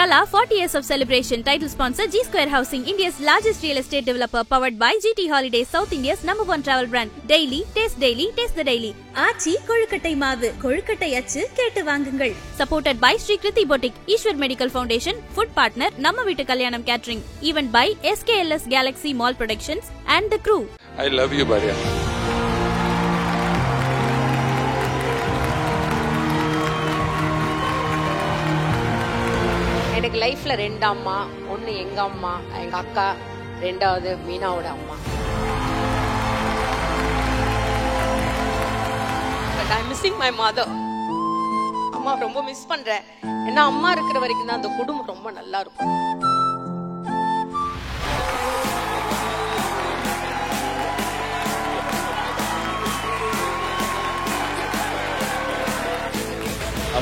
Kala 40 years of celebration. Title sponsor G Square Housing, India's largest real estate developer, powered by GT Holidays, South India's #1 travel brand. Daily, taste the daily. ஆச்சி கொழுக்கட்டை மாவு, கொழுக்கட்டை அச்சு கேட்டு வாங்குங்கள். Supported by Sri Kriti Boutique, Ishwar Medical Foundation, Food Partner, நம்ம வீட்டு கல்யாணம் Catering. Event by SKLS Galaxy Mall Productions and the crew. I love you, Bharya. எனக்கு லைஃப்ல 2 அம்மா, ஒன்னு எங்க அம்மா, எங்க அக்கா, ரெண்டாவது மீனாவோட அம்மா. But I'm missing my mother. அம்மா ரொம்ப மிஸ் பண்றேன். ஏன்னா அம்மா இருக்கிற வரைக்கும் தான் அந்த குடும்பம் ரொம்ப நல்லா இருக்கும்.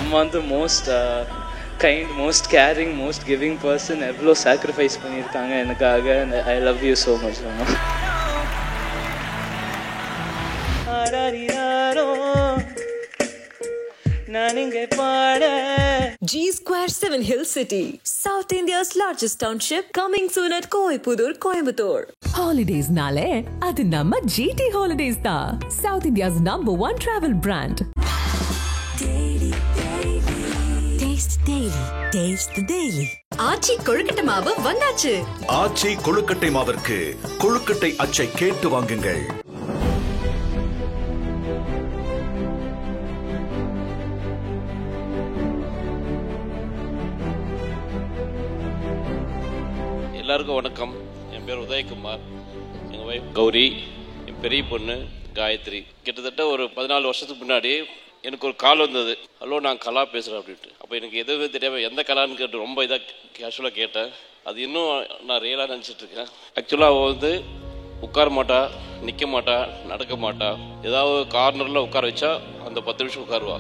அம்மா வந்து most kind, most caring, most giving person. எவ்வளோ சாக்ரிஃபைஸ் பண்ணியிருக்காங்க எனக்காக. I love you so much அம்மா. G Square 7 Hill City, South India's largest township, coming soon at Koipudur, Coimbatore. Holidays nale adu namma GT Holidays da, South India's #1 travel brand. Taste the daily. ஆச்சி கொழுக்கட்டை மாவு வந்தாச்சு. ஆச்சி கொழுக்கட்டை மாவிற்கு கொழுக்கட்டை அச்சை கேட்டு வாங்குங்கள். எல்லாருக்கும் வணக்கம். என் பேர் உதயகுமார். எங்கள் ஒய்ஃப் கௌரி, என் பெரிய பொண்ணு காயத்ரி. கிட்டத்தட்ட ஒரு 14 வருஷத்துக்கு முன்னாடி எனக்கு ஒரு கால் வந்தது. ஹலோ, நான் கலா பேசுகிறேன் அப்படின்ட்டு. அப்போ எனக்கு எதுவுமே தெரியாமல் எந்த கலான்னு கேட்டு ரொம்ப இதாக கேஷுவலாக கேட்டேன். அது இன்னும் நான் ரியலாக நினச்சிட்ருக்கேன். ஆக்சுவலாக அவள் வந்து உட்கார மாட்டா, நிற்க மாட்டா, நடக்க மாட்டா. ஏதாவது கார்னரில் உட்கார வச்சா அந்த 10 நிமிஷம் உட்காருவா.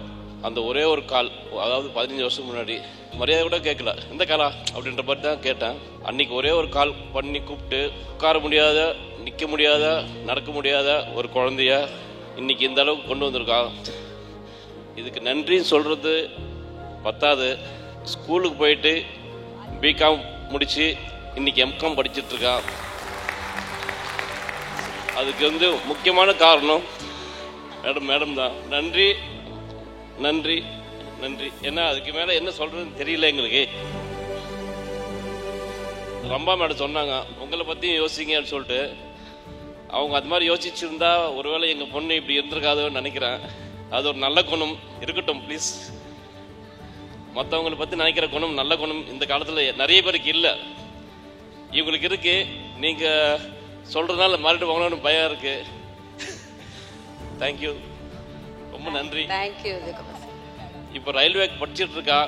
அந்த ஒரே ஒரு கால், அதாவது 15 வருஷம் முன்னாடி, மரியாதை கூட கேட்கல, எந்த காலா அப்படின்ற மாதிரி தான் கேட்டேன். அன்னைக்கு ஒரே ஒரு கால் பண்ணி கூப்பிட்டு உட்கார முடியாத, நிற்க முடியாத, நடக்க முடியாத ஒரு குழந்தைய இன்னைக்கு இந்த அளவுக்கு கொண்டு வந்திருக்கா. இதுக்கு நன்றி சொல்கிறது பத்தாது. ஸ்கூலுக்கு போயிட்டு பிகாம் முடித்து இன்னைக்கு எம்காம் படிச்சிட்ருக்கா. அதுக்கு வந்து முக்கியமான காரணம் மேடம் தான். நன்றி நன்றி நன்றி. ஏன்னா அதுக்கு மேலே என்ன சொல்கிறதுன்னு தெரியல எங்களுக்கு. ரம்பா மேடம் சொன்னாங்க, உங்களை பற்றியும் யோசிங்கன்னு சொல்லிட்டு. அவங்க அது மாதிரி யோசிச்சுருந்தா ஒருவேளை எங்கள் பொண்ணு இப்படி இருந்திருக்காதோன்னு நினைக்கிறேன். அது ஒரு நல்ல குணம் இருக்கட்டும் ப்ளீஸ். மற்றவங்களை பற்றி நினைக்கிற குணம், நல்ல குணம் இந்த காலத்தில் நிறைய பேருக்கு இல்லை. இவங்களுக்கு இருக்கு. நீங்கள் சொல்கிறதுனால மறுபடியும் வாங்கணும்னு பயம் இருக்கு. தேங்க்யூ, ரொம்ப நன்றி. தேங்க்யூ. இப்போ ரயில்வே படிச்சுட்டு இருக்கா,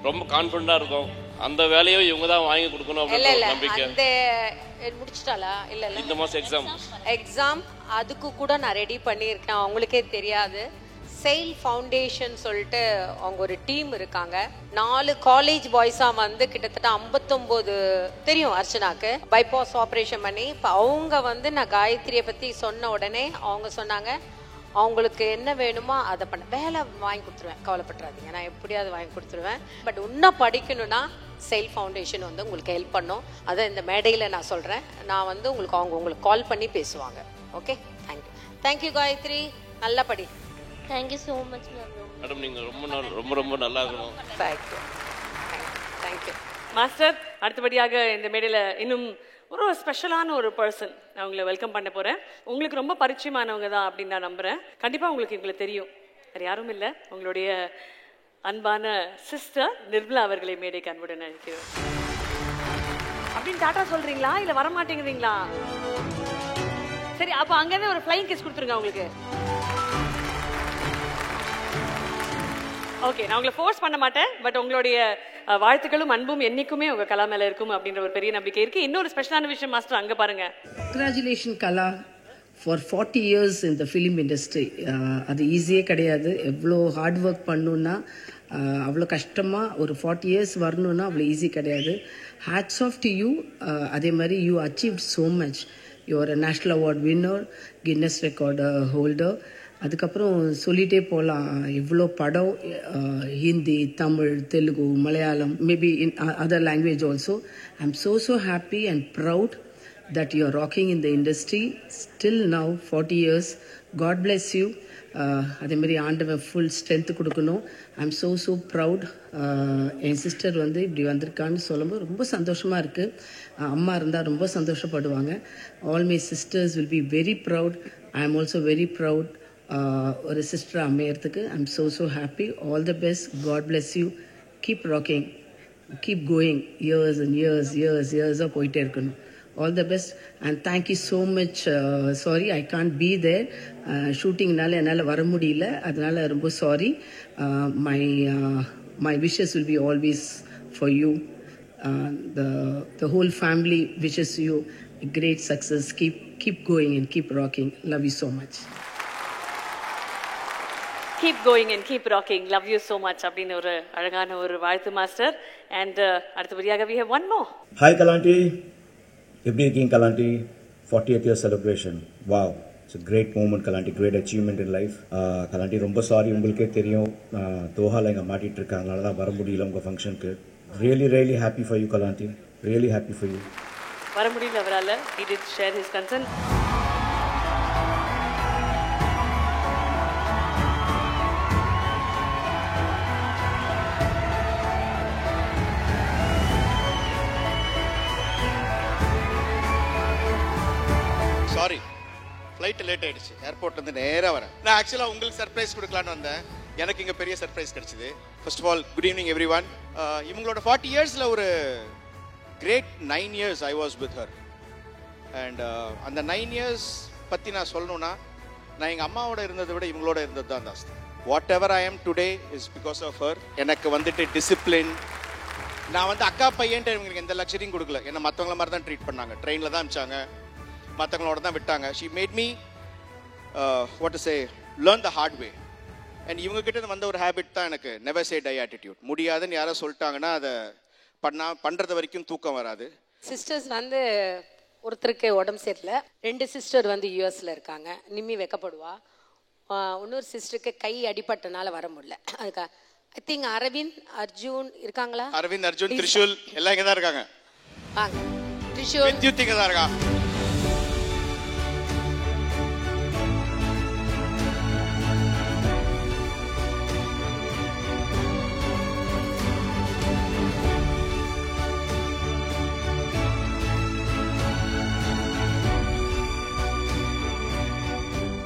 ரொம்ப கான்ஃபிடண்டாக இருக்கும். அந்த வேலையும் இவங்க தான் வாங்கி கொடுக்கணும் அப்படின்னு நம்பிக்கை. முடிச்சிட்டாளா? இல்ல இந்த மாதம் எக்ஸாம் அதுக்கு கூட நான் ரெடி பண்ணியிருக்கேன். அவங்களுக்கே தெரியாது. செயில் ஃபவுண்டேஷன் சொல்லிட்டு அவங்க ஒரு டீம் இருக்காங்க. 4 காலேஜ் பாய்ஸா வந்து கிட்டத்தட்ட 59 தெரியும் அர்ச்சனாக்கு பைபாஸ் ஆப்ரேஷன் பண்ணி. இப்போ அவங்க வந்து நான் காயத்ரியை பற்றி சொன்ன உடனே அவங்க சொன்னாங்க, அவங்களுக்கு என்ன வேணுமோ அதை பண்ண, வேலை வாங்கி கொடுத்துருவேன், கவலைப்பட்டுறாதீங்க, நான் எப்படியாவது வாங்கி கொடுத்துருவேன். பட் இன்னும் படிக்கணும்னா செயில் ஃபவுண்டேஷன் வந்து உங்களுக்கு ஹெல்ப் பண்ணும். அதை இந்த மேடையில் நான் சொல்கிறேன். நான் வந்து உங்களுக்கு கால் பண்ணி பேசுவாங்க. Okay, thank you. தேங்க்யூ காயத்ரி, நல்லா படி. Thank you so much madam. நீங்கள் ரொம்ப ரொம்ப நல்லா இருக்கணும். Thank you thank you master. அடுத்தபடியாக இந்த மேடையில் இன்னும் ஒரு ஸ்பெஷலான ஒரு பர்சன் நான் உங்களை வெல்கம் பண்ண போகிறேன். உங்களுக்கு ரொம்ப பரிச்சயமானவங்க தான் அப்படின்னு நான் நம்புகிறேன். கண்டிப்பாக உங்களுக்கு தெரியும். வேறு யாரும் இல்லை, உங்களுடைய அன்பான சிஸ்டர் நிர்மலா அவர்களை மேடைக்கு அன்புடன் அழைக்கிறேன். அப்படின்னு டாட்டா சொல்கிறீங்களா இல்லை வரமாட்டேங்கிறீங்களா? சரி, அப்போ அங்கேருந்து ஒரு ஃப்ளைங் கிஸ் கொடுத்துருங்க அவங்களுக்கு. ஓகே, நான் உங்களை ஃபோர்ஸ் பண்ண மாட்டேன். பட் உங்களுடைய வாழ்த்துக்களும் அன்பும் என்னைக்குமே உங்க கலா மேல இருக்கும் அப்படின்ற ஒரு பெரிய நம்பிக்கை இருக்கு. இன்னொரு ஸ்பெஷலான விஷயம் மாஸ்டர், அங்க பாருங்க. கங்க்ராச்சுலேஷன் கலா ஃபார் 40 years இந்த ஃபிலிம் இண்டஸ்ட்ரி. அது ஈஸியே கிடையாது. எவ்வளோ ஹார்ட் ஒர்க் பண்ணணுன்னா, அவ்வளோ கஷ்டமாக ஒரு 40 years வரணுன்னா அவ்வளோ ஈஸி கிடையாது. Hats off to you. அதே மாதிரி you achieved so much. You are a national award winner, Guinness record holder. அதுக்கப்புறம் சொல்லிகிட்டே போகலாம். இவ்வளோ படம், Hindi, Tamil, Telugu, Malayalam, maybe in other language also. I am so happy and proud that you are rocking in the industry still now 40 years. God bless you. அதே மாதிரி ஆண்டவன் full strength கொடுக்கணும். ஐ am so proud. N sister வந்து இப்படி வந்திருக்கான்னு சொல்லும்போது ரொம்ப சந்தோஷமாக இருக்குது. அம்மா இருந்தால் ரொம்ப சந்தோஷப்படுவாங்க. All my sisters will be very proud. I am also very proud ஒரு சிஸ்டர் அமையறதுக்கு. I am so happy. All the best. God bless you. Keep rocking. Keep going. Years and years போயிட்டே இருக்கணும். All the best and thank you so much. Sorry I can't be there. ஷூட்டிங்னால என்னால் வர முடியல, அதனால ரொம்ப sorry. My wishes will be always for you. The whole family wishes you great success. Keep going and keep rocking. Love you so much. Keep going and keep rocking. Love you so much அப்படின்னு ஒரு அழகான ஒரு வாழ்த்து master. And அடுத்தபடியாக we have one more. Hi Kalanti. எப்படி இருக்கீங்க Kalanti? 40th year celebration. Wow. It's a great moment Kalanti. Great achievement in life. Kalanti ரொம்ப sorry, உங்களுக்கே தெரியும் தோஹால எங்க மாட்டிட்டு இருக்காங்க, அதனால தான் வர முடியல உங்க ஃபங்க்ஷனுக்கு. Really happy for you Kalanti. Really happy for you. வர முடியல அவரால. He did share his concern. Sorry, flight late ஆயிடுச்சு. ஏர்போர்ட்லேருந்து நேராக வரேன். நான் ஆக்சுவலாக உங்களுக்கு சர்ப்ரைஸ் கொடுக்கலான்னு வந்தேன். எனக்கு இங்கே பெரிய சர்ப்ரைஸ் கிடைச்சிது. First of all good evening everyone. இவங்களோட 40 இயர்ஸில் ஒரு great 9 years I was with her. And அந்த 9 இயர்ஸ் பற்றி நான் சொல்லணும்னா, நான் எங்கள் அம்மாவோட இருந்ததை விட இவங்களோட இருந்தது தான் ஜாஸ்தி. Whatever I am today is because of her. எனக்கு வந்துட்டு டிசிப்ளின். நான் வந்து அக்கா பையன்ட்டு இவங்களுக்கு எந்த லக்ஸரியும் கொடுக்கல. என்னை மற்றவங்கள மாதிரி தான் ட்ரீட் பண்ணாங்க. ட்ரெயினில் தான் அனுப்பிச்சாங்க, மற்றவங்களோட தான் விட்டாங்க. She made me what to say learn the hard way. And இவங்ககிட்ட வந்த ஒரு ஹேபிட் தான் எனக்கு நெவர் சே டை ஆட்டிடியூட். முடியாதுன்னு யாரோ சொல்லிட்டாங்கன்னா அதை பண்ணுறது வரைக்கும் தூக்கம் வராது. சிஸ்டர்ஸ் வந்து ஒருத்தருக்கு உடம்பு சரியில்லை, 2 சிஸ்டர் வந்து யூஎஸில் இருக்காங்க. நிம்மி வைக்கப்படுவா. இன்னொரு சிஸ்டருக்கு கை அடிபட்டனால வர முடியல. அதுக்காக ஐ திங்க் அரவிந்த் அர்ஜுன் இருக்காங்களா? அரவிந்த் அர்ஜுன் திரிஷூல் எல்லாம் இங்கே தான் இருக்காங்க. வாங்க. திரிஷூல் இங்கே தான் இருக்கா.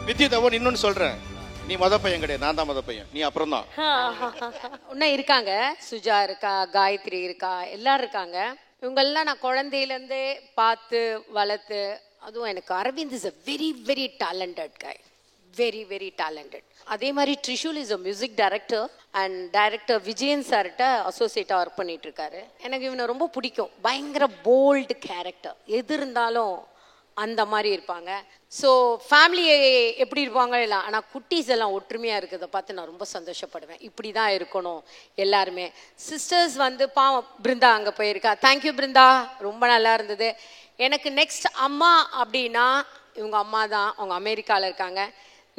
வித்யுத் அவன் இன்னொன்னு சொல்றேன், நீ மொத பையன் கிடையாது, நான் தான் மொத பையன், நீ அப்புறம் தான். இன்னும் இருக்காங்க, சுஜா இருக்கா, காயத்ரி இருக்கா, எல்லாரும் இருக்காங்க. இவங்கெல்லாம் நான் குழந்தையிலேருந்தே பார்த்து வளர்த்து. அதுவும் எனக்கு Aravind is a very very talented guy, very talented. அதே மாதிரி Trishul is a music director and director Vijayan சார்கிட்ட அசோசியேட்டாக ஒர்க் பண்ணிட்டு இருக்காரு. எனக்கு இவனை ரொம்ப பிடிக்கும். பயங்கர போல்டு கேரக்டர், எது இருந்தாலும் அந்த மாதிரி இருப்பாங்க. ஸோ ஃபேமிலி எப்படி இருப்பாங்க இல்லை, ஆனால் குட்டீஸ் எல்லாம் ஒற்றுமையாக இருக்கிறத பார்த்து நான் ரொம்ப சந்தோஷப்படுவேன். இப்படி தான் இருக்கணும் எல்லாருமே. சிஸ்டர்ஸ் வந்து பாவம் பிருந்தா அங்கே போயிருக்கா. தேங்க்யூ பிருந்தா, ரொம்ப நல்லா இருந்தது. எனக்கு நெக்ஸ்ட் அம்மா அப்படின்னா இவங்க அம்மா தான். அவங்க அமெரிக்காவில் இருக்காங்க.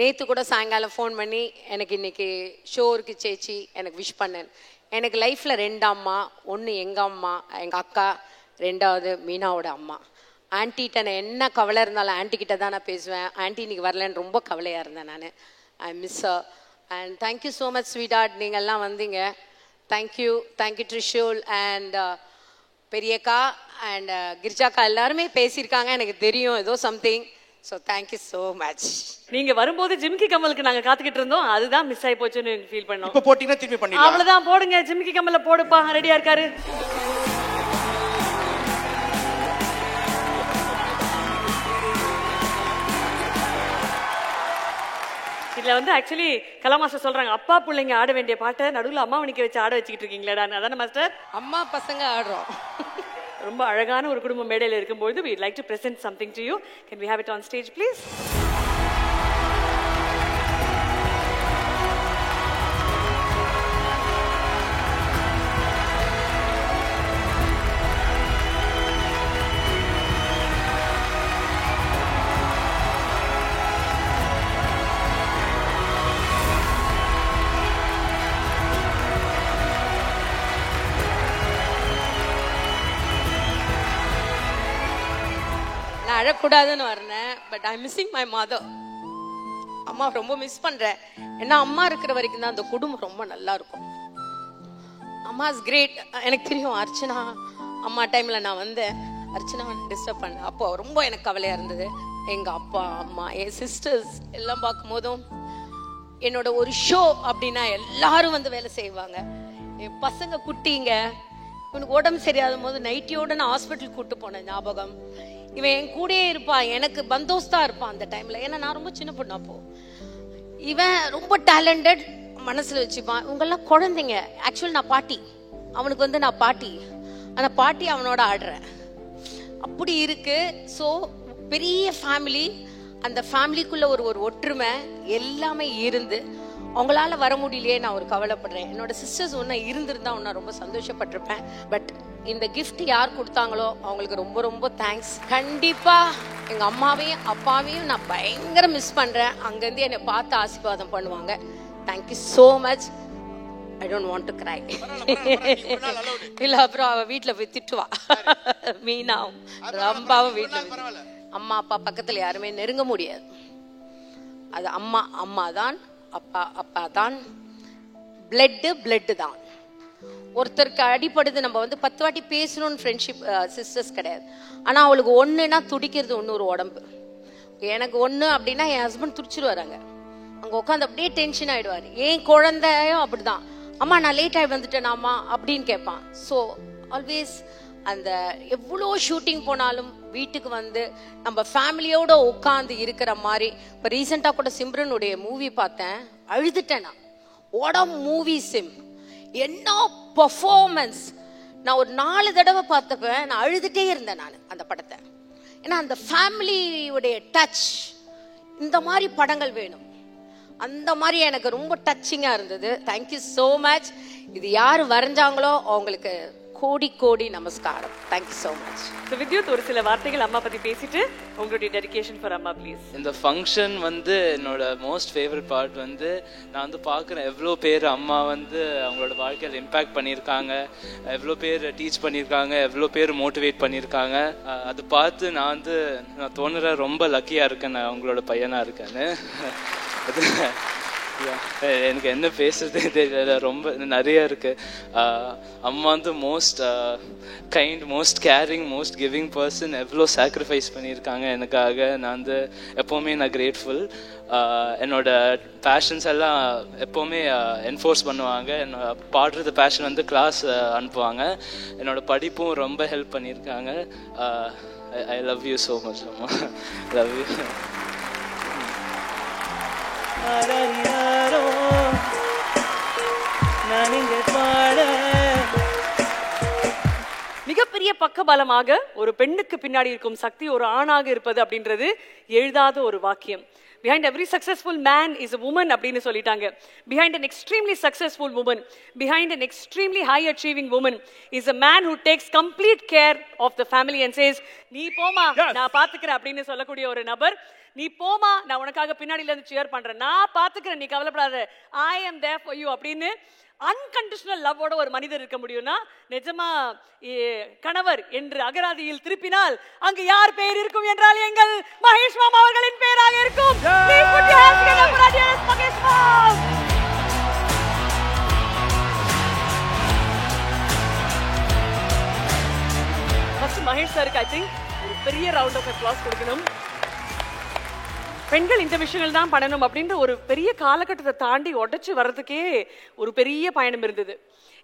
நேற்று கூட சாயங்காலம் ஃபோன் பண்ணி எனக்கு இன்னைக்கு ஷோ இருக்கு சேச்சி, எனக்கு விஷ் பண்ணேன். எனக்கு லைஃப்பில் 2 அம்மா. ஒன்று எங்கள் அம்மா, எங்கள் அக்கா. 2வது மீனாவோட அம்மா. ஆன்ட்டிகிட்ட நான் என்ன கவலை இருந்தாலும் ஆன்ட்டிக்கிட்ட தான் நான் பேசுவேன். ஆன்ட்டி இன்னைக்கு வரலன்னு ரொம்ப கவலையாக இருந்தேன் நான். I miss her. And thank you so much sweetheart, நீங்கள்லாம் வந்தீங்க. தேங்க்யூ ட்ரிஷூல் அண்ட் பெரியக்கா அண்ட் கிரிஜாக்கா எல்லாருமே பேசியிருக்காங்க. எனக்கு தெரியும் ஏதோ something. So thank you so much. நீங்க வரும்போது ஜிம்கி கமலுக்கு நாங்க காத்துக்கிட்டு இருந்தோம், அதுதான் மிஸ் ஆகி போச்சுன்னு ஃபீல் பண்ணோம். இப்போ போட்டீங்கன்னா திரும்பி பண்ணிடலாம். அவ்வளவுதான், போடுங்க ஜிம்கி கமல போடுப்பா, ரெடியா இருக்காரு. இதுல வந்து ஆக்சுவலி கலா மாஸ்டர் சொல்றாங்க, அப்பா பிள்ளைங்க ஆட வேண்டிய பாட்டை நடுவில் அம்மா நிக்க வச்சு ஆட வச்சுக்கிட்டு இருக்கீங்களா? அதானே மாஸ்டர்? அம்மா பசங்க ஆடுறோம். ரொம்ப அழகான ஒரு குடும்ப மேடையில் இருக்கும்போது we'd like to present something to you. Can we have it on stage please? அழக்கூடாதுன்னு வரேன். But I missing my mother. அம்மா ரொம்ப மிஸ் பண்றேன். ஏன்னா அம்மா இருக்கிற வரைக்கும் தான் அந்த குடும்பம் ரொம்ப நல்லா இருக்கும். அம்மா இஸ் கிரேட். எனக்கு தெரியும் அர்ச்சனா அம்மா டைம்ல நான் வந்தேன், அர்ச்சனா டிஸ்டர்ப் பண்ணேன். அப்போ ரொம்ப எனக்கு கவலையா இருந்தது. எங்க அப்பா அம்மா என் சிஸ்டர்ஸ் எல்லாம் பார்க்கும் போதும் என்னோட ஒரு ஷோ அப்படின்னா எல்லாரும் வந்து வேலை செய்வாங்க. என் பசங்க குட்டிங்க, இவனுக்கு உடம்பு சரியாத போது நைட்டியோட நான் ஹாஸ்பிட்டல் கூட்டு போனேன் ஞாபகம். இவன் என் கூடயே இருப்பான், எனக்கு பந்தோஸ்தா இருப்பான் அந்த டைம்ல. ஏன்னா நான் ரொம்ப சின்ன பொண்ணு அப்போ. இவன் ரொம்ப டேலண்டட், மனசுல வச்சுப்பான். இவங்கெல்லாம் குழந்தைங்க. ஆக்சுவல் நான் பாட்டி, அவனுக்கு வந்து நான் பாட்டி. அந்த பாட்டி அவனோட ஆடுறேன். அப்படி இருக்கு. ஸோ பெரிய ஃபேமிலி, அந்த ஃபேமிலிக்குள்ள ஒரு ஒற்றுமை எல்லாமே இருந்து அவங்களால வர முடியலையே நான் ஒரு கவலைப்படுறேன். என்னோட சிஸ்டர்ஸ் ஒன்னா இருந்திருந்தா ஒன்னா ரொம்ப சந்தோஷப்பட்டிருப்பேன். பட் இந்த கிஃப்ட் யார் கொடுத்தாங்களோ அவங்களுக்கு ரொம்ப ரொம்ப தேங்க்ஸ். கண்டிப்பா எங்க அம்மாவையும் அப்பாவையும் நான் பயங்கர மிஸ் பண்றேன். அங்கிருந்து என்னை பார்த்து ஆசீர்வாதம் பண்ணுவாங்க. Thank you so much. I don't want to கிரை. இல்ல அப்புறம் அவ வீட்டுல போய் திட்டுவா. மீனாவும் ரம்பாவும் வீட்டுல. அம்மா அப்பா பக்கத்துல யாருமே நெருங்க முடியாது. அது அம்மா அம்மா தான், அப்பா அப்பா தான், பிளட் தான். ஒருத்தருக்கு அடிப்படுது, நம்ம வந்து 10 வாட்டி பேசணும்னு ஃப்ரெண்ட்ஷிப் சிஸ்டர்ஸ் கிடையாது. ஆனா அவளுக்கு ஒண்ணுன்னா துடிக்கிறது ஒன்னொரு உடம்பு. எனக்கு ஒண்ணு அப்படின்னா என் ஹஸ்பண்ட் துடிச்சிருவாங்க. அங்க உட்காந்து அப்படியே டென்ஷன் ஆயிடுவாரு. என் குழந்தையும் அப்படிதான். அம்மா நான் லேட் ஆகி வந்துட்டேனாமா அப்படின்னு கேட்பான். ஸோ ஆல்வேஸ் அந்த எவ்வளோ ஷூட்டிங் போனாலும் வீட்டுக்கு வந்து நம்ம ஃபேமிலியோட உட்காந்து இருக்கிற மாதிரி. இப்போ ரீசெண்டாக கூட சிம்ரனுடைய மூவி பார்த்தேன், அழுதுட்டேன் நான். வாட் ஆ மூவி சிம், என்ன பர்ஃபார்மன்ஸ். நான் ஒரு 4 தடவை பார்த்தப்ப நான் அழுதுட்டே இருந்தேன் நான் அந்த படத்தை. ஏன்னா அந்த ஃபேமிலியுடைய டச், இந்த மாதிரி படங்கள் வேணும். அந்த மாதிரி எனக்கு ரொம்ப டச்சிங்கா இருந்தது. Thank you so much. இது யாரு வரைஞ்சாங்களோ அவங்களுக்கு கோடி கோடி நமஸ்காரம். Thank you so much. வித்யுத், ஒரு சில வார்த்தைகள் அம்மா பத்தி பேசிட்டு உங்களுடைய டெடிகேஷன் ஃபார் அம்மா ப்ளீஸ். இந்த ஃபங்க்ஷன் வந்து என்னோட மோஸ்ட் ஃபேவரட் பார்ட் வந்து நான் வந்து பார்க்குறேன் எவ்வளோ பேர் அம்மா வந்து அவங்களோட வாழ்க்கையில் இம்பேக்ட் பண்ணியிருக்காங்க, எவ்வளோ பேர் டீச் பண்ணியிருக்காங்க, எவ்வளோ பேர் மோட்டிவேட் பண்ணியிருக்காங்க. அது பார்த்து நான் தோணுற ரொம்ப லக்கியாக இருக்கேன், நான் அவங்களோட பையனாக இருக்கேன்னு. எனக்கு என்ன பேசுறது தெரியல, ரொம்ப நிறைய இருக்கு. அம்மா வந்து most kind, most caring, most giving person. எவ்வளோ சாக்ரிஃபைஸ் பண்ணியிருக்காங்க எனக்காக. நான் வந்து எப்போவுமே நான் கிரேட்ஃபுல். என்னோட பேஷன்ஸ் எல்லாம் எப்போவுமே என்ஃபோர்ஸ் பண்ணுவாங்க. என்னோட பாடுறது பேஷன் வந்து கிளாஸ் அனுப்புவாங்க. என்னோட படிப்பும் ரொம்ப ஹெல்ப் பண்ணியிருக்காங்க. I love you so much அம்மா. Love you. மிகப்பெரிய பக்கபலமாக ஒரு பெண்ணுக்கு பின்னாடி இருக்கும் சக்தி ஒரு ஆணாக இருப்பது அப்படின்றது எழுதாத ஒரு வாக்கியம். Behind every successful man is a woman அப்படின்னு சொல்லிட்டாங்க. Behind an extremely successful woman, behind an extremely high achieving woman is a man who takes complete care of the family and says, நீ போமா நான் பாத்துக்கிறேன் அப்படின்னு சொல்லக்கூடிய ஒரு நபர். நீ போமா நான் உனக்காக பின்னாடில இருந்து சேர் பண்றேன், நான் பாத்துக்கிறேன், நீ கவலைப்படாத, I am there for you அப்படின்னு அன்கண்டிஷனல் லவ்வோட ஒரு மனிதர் இருக்க முடியும்னா நிஜமா கணவர் என்று அகராதியில் திருப்பினால் அங்கு யார் பெயர் இருக்கும் என்றால் எங்கள் மகேஷ் மாமா அவர்களின் பெயராக இருக்கும். மகேஷ் சாருக்கு ஐ திங்க் ஒரு பெரிய ரவுண்ட் ஆஃப் அப்ளாஸ் கொடுக்கணும். பெண்கள் இந்த விஷயங்கள் தான் பண்ணணும் அப்படின்ற ஒரு பெரிய காலகட்டத்தை தாண்டி உடைச்சு வர்றதுக்கே ஒரு பெரிய பயணம் இருந்தது.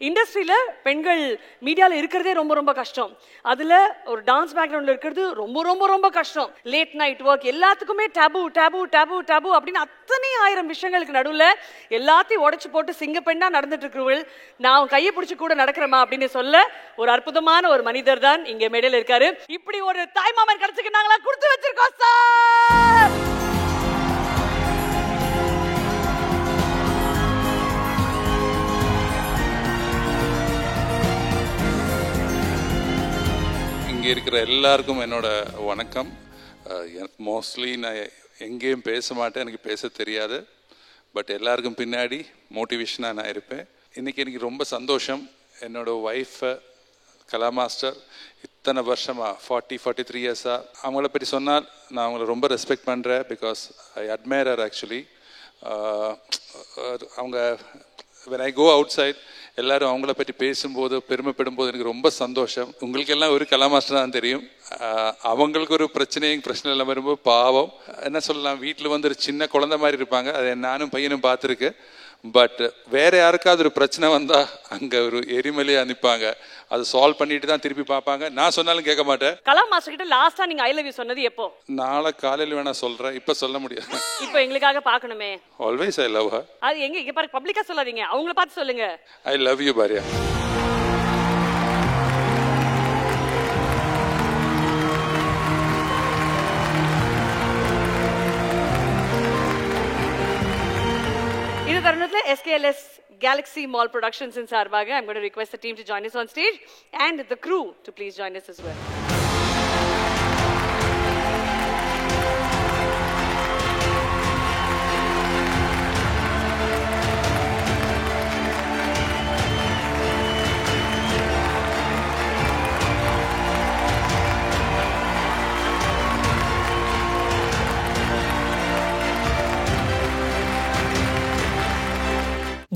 இண்டஸ்ட்ரியில பெண்கள் மீடியாவில் இருக்கிறதே ரொம்ப ரொம்ப கஷ்டம். அதுல ஒரு டான்ஸ் பேக்ரவுண்ட்ல இருக்கிறது ரொம்ப ரொம்ப ரொம்ப கஷ்டம். லேட் நைட் ஒர்க் எல்லாத்துக்குமே டேபு டேபு டேபு டேபு அப்படின்னு அத்தனை ஆயிரம் விஷயங்களுக்கு நடுவில் எல்லாத்தையும் உடைச்சு போட்டு சிங்க பெண்ணா நடந்துட்டு இருக்கிறவர்கள் நான் கையை பிடிச்சி கூட நடக்கிறேமா அப்படின்னு சொல்ல ஒரு அற்புதமான ஒரு மனிதர் தான் இங்க மேடையில் இருக்காரு. இப்படி ஒரு தாய்மாமன் கிடைச்சுக்கு நாங்களா கொடுத்து வச்சிருக்கோம் சார். இங்கே இருக்கிற எல்லாருக்கும் என்னோட வணக்கம். மோஸ்ட்லி நான் எங்கேயும் பேச மாட்டேன், எனக்கு பேச தெரியாது. பட் எல்லாருக்கும் பின்னாடி மோட்டிவேஷனாக நான் இருப்பேன். இன்றைக்கி எனக்கு ரொம்ப சந்தோஷம். என்னோடய ஒய்ஃபை கலா மாஸ்டர் இத்தனை வருஷமாக 43 இயர்ஸாக அவங்கள பற்றி சொன்னால் நான் அவங்கள ரொம்ப ரெஸ்பெக்ட் பண்ணுறேன். Because I admire actually. அவங்க when I go outside எல்லாரும் அவங்கள பற்றி பேசும்போது பெருமைப்படும் போது எனக்கு ரொம்ப சந்தோஷம். உங்களுக்கெல்லாம் ஒரு கலா மாஸ்டர் தான் தெரியும். அவங்களுக்கு ஒரு பிரச்சனை எல்லாம் வரும்போது பாவம் என்ன சொல்லலாம், வீட்டில் வந்து ஒரு சின்ன குழந்தை மாதிரி இருப்பாங்க. அதை நானும் பையனும் பார்த்துருக்கேன். பட் வேற யாருக்காவது ஒரு பிரச்சனை வந்தால் அங்கே ஒரு எரிமலையை அனுப்பாங்க. அதை சால்வ் பண்ணிட்டு தான் திருப்பி பார்ப்பாங்க. நான் சொன்னாலும் கேட்க மாட்டேன். கலா மாஸ்டர் கிட்ட லாஸ்டா நீங்க ஐ லவ் யூ சொன்னது எப்போ? நாளை காலையில் வேணா சொல்றேன், இப்ப சொல்ல முடியாது. இப்போ எங்களுக்காக பார்க்கணுமே. Always I love her. அது எங்க இங்க பாருங்க, பப்ளிக்கா சொல்லாதீங்க, அவங்கள பார்த்து சொல்லுங்க. ஐ லவ் யூ பாரியா. இந்த தருணத்துல SKLS Galaxy Mall Productions in சார்பாக I'm going to request the team to join us on stage and the crew to please join us as well.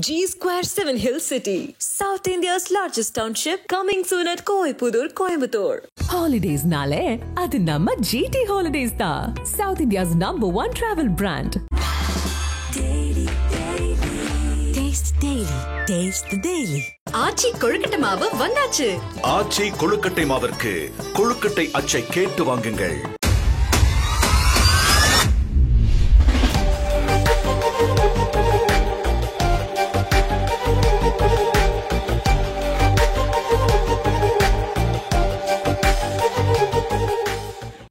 G Square 7 Hill City, South India's largest township, coming soon at Koipudur, Coimbatore. Holidays nale adu namma GT Holidays da, South India's #1 travel brand. Taste daily, taste the daily. ஆச்சி கொழுக்கட்டை மாவு வந்தாச்சு. ஆச்சி கொழுக்கட்டை மாவிற்கு கொழுக்கட்டை அச்சை கேட்டு வாங்குங்கள்.